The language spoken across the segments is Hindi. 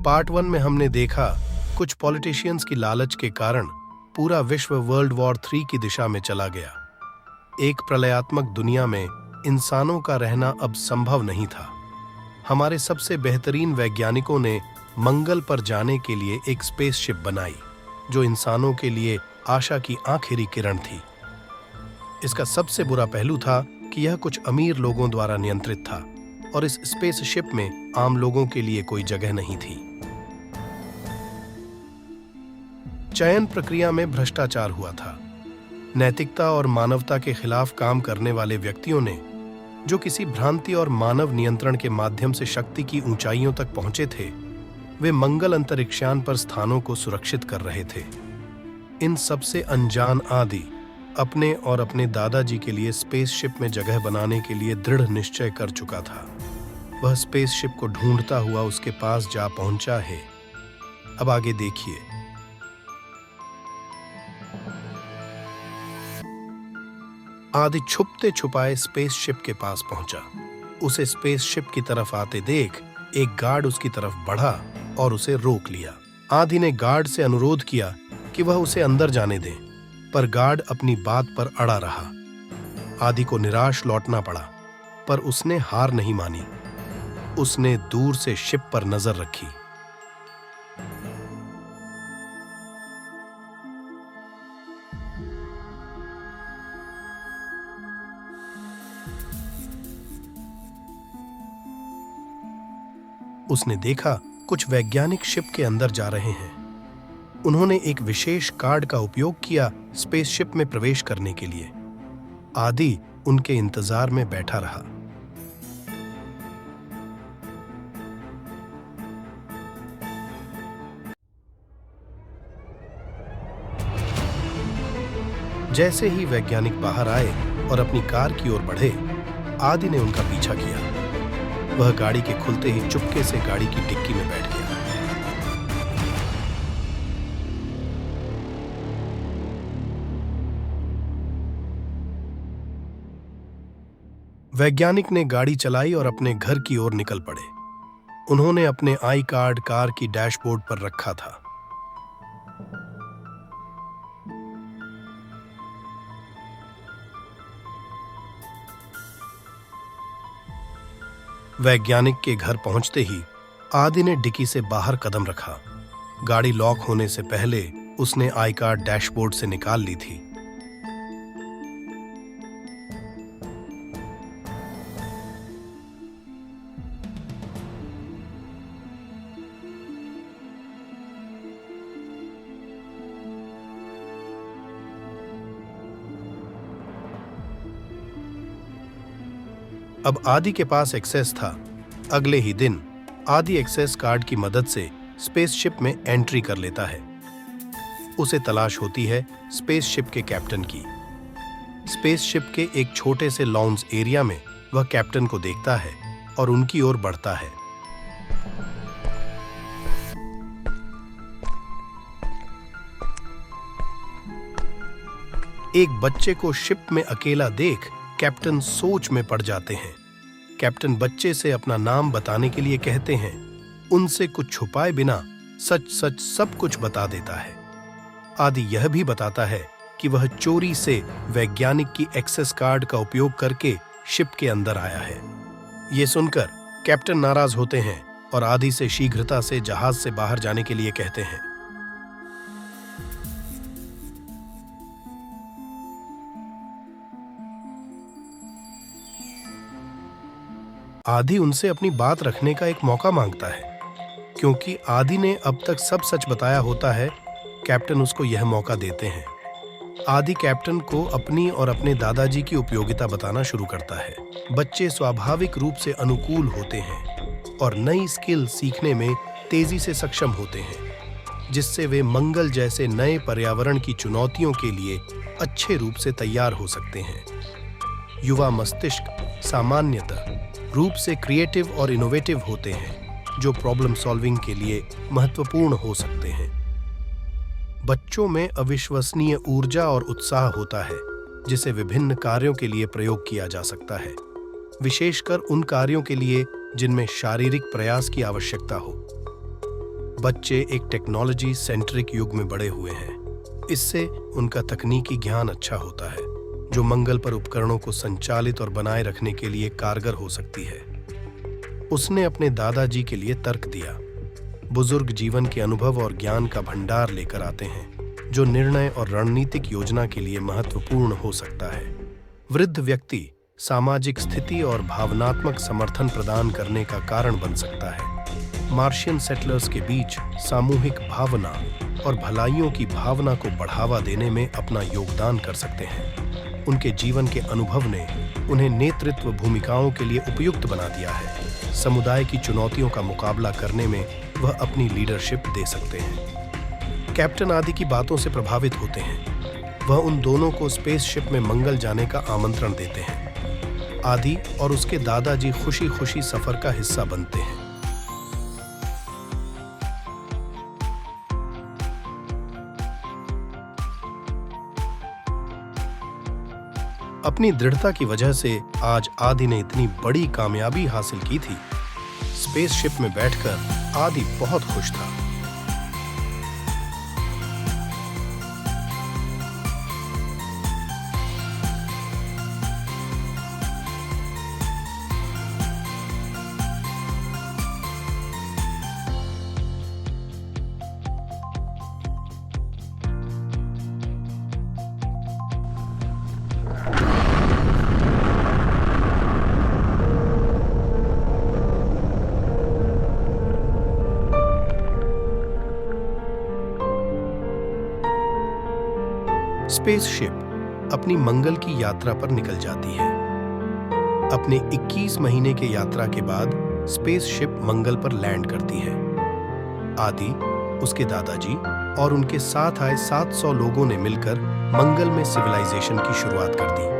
पार्ट 1 में हमने देखा कुछ पॉलिटिशियंस की लालच के कारण पूरा विश्व वर्ल्ड वॉर 3 की दिशा में चला गया। एक प्रलयात्मक दुनिया में इंसानों का रहना अब संभव नहीं था। हमारे सबसे बेहतरीन वैज्ञानिकों ने मंगल पर जाने के लिए एक स्पेसशिप बनाई जो इंसानों के लिए आशा की आखिरी किरण थी। इसका सबसे बुरा पहलू था कि यह कुछ अमीर लोगों द्वारा नियंत्रित था और इस स्पेसशिप में आम लोगों के लिए कोई जगह नहीं थी। चयन प्रक्रिया में भ्रष्टाचार हुआ था। नैतिकता और मानवता के खिलाफ काम करने वाले व्यक्तियों ने, जो किसी भ्रांति और मानव नियंत्रण के माध्यम से शक्ति की ऊंचाइयों तक पहुंचे थे, वे मंगल अंतरिक्षयान पर स्थानों को सुरक्षित कर रहे थे। इन सबसे अनजान आदि अपने और अपने दादाजी के लिए स्पेसशिप में जगह बनाने के लिए दृढ़ निश्चय कर चुका था। वह स्पेसशिप को ढूंढता हुआ उसके पास जा पहुंचा है। अब आगे देखिए। आदि छुपते छुपाए स्पेसशिप के पास पहुंचा। उसे स्पेसशिप की तरफ आते देख एक गार्ड उसकी तरफ बढ़ा और उसे रोक लिया। आदि ने गार्ड से अनुरोध किया कि वह उसे अंदर जाने दे, पर गार्ड अपनी बात पर अड़ा रहा। आदि को निराश लौटना पड़ा, पर उसने हार नहीं मानी। उसने दूर से शिप पर नजर रखी। उसने देखा कुछ वैज्ञानिक शिप के अंदर जा रहे हैं। उन्होंने एक विशेष कार्ड का उपयोग किया स्पेसशिप में प्रवेश करने के लिए। आदि उनके इंतजार में बैठा रहा। जैसे ही वैज्ञानिक बाहर आए और अपनी कार की ओर बढ़े, आदि ने उनका पीछा किया। वह गाड़ी के खुलते ही चुपके से गाड़ी की डिक्की में बैठ गया। वैज्ञानिक ने गाड़ी चलाई और अपने घर की ओर निकल पड़े। उन्होंने अपने आई कार्ड कार की डैशबोर्ड पर रखा था। वैज्ञानिक के घर पहुंचते ही आदि ने डिक्की से बाहर कदम रखा। गाड़ी लॉक होने से पहले उसने आई कार्ड डैशबोर्ड से निकाल ली थी। अब आदि के पास एक्सेस था। अगले ही दिन आदि एक्सेस कार्ड की मदद से स्पेसशिप में एंट्री कर लेता है। उसे तलाश होती है स्पेसशिप के कैप्टन की। स्पेसशिप के एक छोटे से लॉन्ज एरिया में वह कैप्टन को देखता है और उनकी ओर बढ़ता है। एक बच्चे को शिप में अकेला देख कैप्टन सोच में पड़ जाते हैं। कैप्टन बच्चे से अपना नाम बताने के लिए कहते हैं। उनसे कुछ छुपाए बिना सच सच सब कुछ बता देता है। आदि यह भी बताता है कि वह चोरी से वैज्ञानिक की एक्सेस कार्ड का उपयोग करके शिप के अंदर आया है। ये सुनकर कैप्टन नाराज होते हैं और आदि से शीघ्रता से जहाज से बाहर जाने के लिए कहते हैं। आदि उनसे अपनी बात रखने का एक मौका मांगता है। क्योंकि आदि ने अब तक सब सच बताया होता है, कैप्टन उसको यह मौका देते हैं। आदि कैप्टन को अपनी और अपने दादाजी की उपयोगिता बताना शुरू करता है। बच्चे स्वाभाविक रूप से अनुकूल होते हैं और नई स्किल सीखने में तेजी से सक्षम होते हैं, जिससे वे मंगल जैसे नए पर्यावरण की चुनौतियों के लिए अच्छे रूप से तैयार हो सकते हैं। युवा मस्तिष्क सामान्यतः रूप से क्रिएटिव और इनोवेटिव होते हैं, जो प्रॉब्लम सॉल्विंग के लिए महत्वपूर्ण हो सकते हैं। बच्चों में अविश्वसनीय ऊर्जा और उत्साह होता है, जिसे विभिन्न कार्यों के लिए प्रयोग किया जा सकता है, विशेषकर उन कार्यों के लिए जिनमें शारीरिक प्रयास की आवश्यकता हो। बच्चे एक टेक्नोलॉजी सेंट्रिक युग में बड़े हुए हैं। इससे उनका तकनीकी ज्ञान अच्छा होता है, जो मंगल पर उपकरणों को संचालित और बनाए रखने के लिए कारगर हो सकती है। उसने अपने दादाजी के लिए तर्क दिया। बुजुर्ग जीवन के अनुभव और ज्ञान का भंडार लेकर आते हैं, जो निर्णय और रणनीतिक योजना के लिए महत्वपूर्ण हो सकता है। वृद्ध व्यक्ति सामाजिक स्थिति और भावनात्मक समर्थन प्रदान करने का कारण बन सकता है। मार्शियन सेटलर्स के बीच सामूहिक भावना और भलाइयों की भावना को बढ़ावा देने में अपना योगदान कर सकते हैं। उनके जीवन के अनुभव ने उन्हें नेतृत्व भूमिकाओं के लिए उपयुक्त बना दिया है। समुदाय की चुनौतियों का मुकाबला करने में वह अपनी लीडरशिप दे सकते हैं। कैप्टन आदि की बातों से प्रभावित होते हैं। वह उन दोनों को स्पेसशिप में मंगल जाने का आमंत्रण देते हैं। आदि और उसके दादाजी खुशी खुशी सफर का हिस्सा बनते हैं। अपनी दृढ़ता की वजह से आज आदि ने इतनी बड़ी कामयाबी हासिल की थी। स्पेसशिप में बैठकर आदि बहुत खुश था। स्पेसशिप अपनी मंगल की यात्रा पर निकल जाती है। अपने 21 महीने के यात्रा के बाद स्पेसशिप मंगल पर लैंड करती है। आदि, उसके दादाजी और उनके साथ आए 700 लोगों ने मिलकर मंगल में सिविलाइजेशन की शुरुआत कर दी।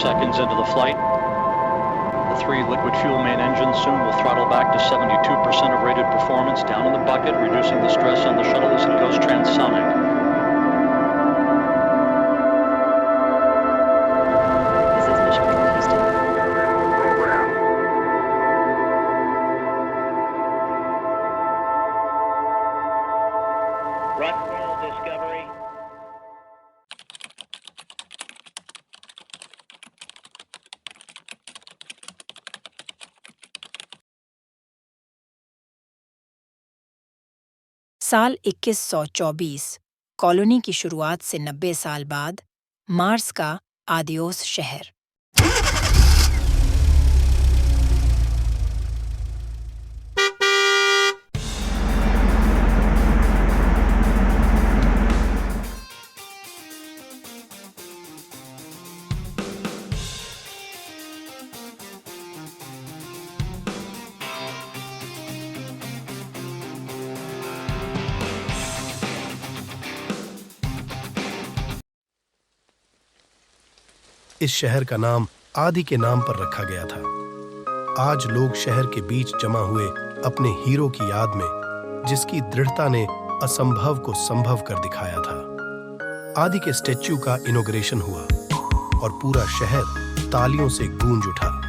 Seconds into the flight. The 3 liquid fuel main engines soon will throttle back to 72% of rated performance, down in the bucket, reducing the stress on the shuttle as it goes transonic. This is Mission Control Houston. Rock roll, Discovery. साल 2124, कॉलोनी की शुरुआत से 90 साल बाद, मार्स का आदियोस शहर। इस शहर का नाम आदि के नाम पर रखा गया था। आज लोग शहर के बीच जमा हुए अपने हीरो की याद में, जिसकी दृढ़ता ने असंभव को संभव कर दिखाया था। आदि के स्टैच्यू का इनॉग्रेशन हुआ और पूरा शहर तालियों से गूंज उठा।